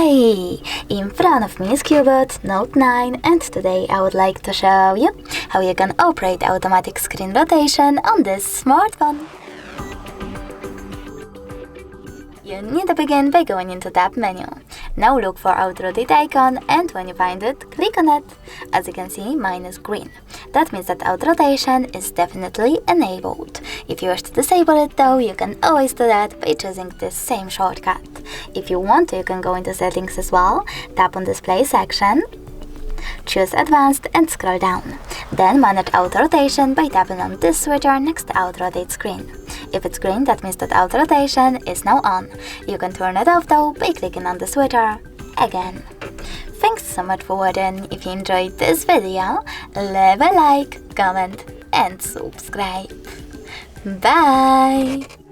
Hi! In front of me is CUBOT Note 9, and today I would like to show you how you can operate automatic screen rotation on this smartphone. You need to begin by going into Tab menu. Now look for Auto Rotate icon, and when you find it, click on it. As you can see, mine is green. That means that auto rotation is definitely enabled. If you wish to disable it though, you can always do that by choosing this same shortcut. If you want to, you can go into settings as well, tap on display section, choose advanced and scroll down. Then manage auto rotation by tapping on this switcher next to auto rotate screen. If it's green, that means that auto rotation is now on. You can turn it off though by clicking on the switcher again. Thanks so much for watching. If you enjoyed this video, leave a like, comment and subscribe. Bye!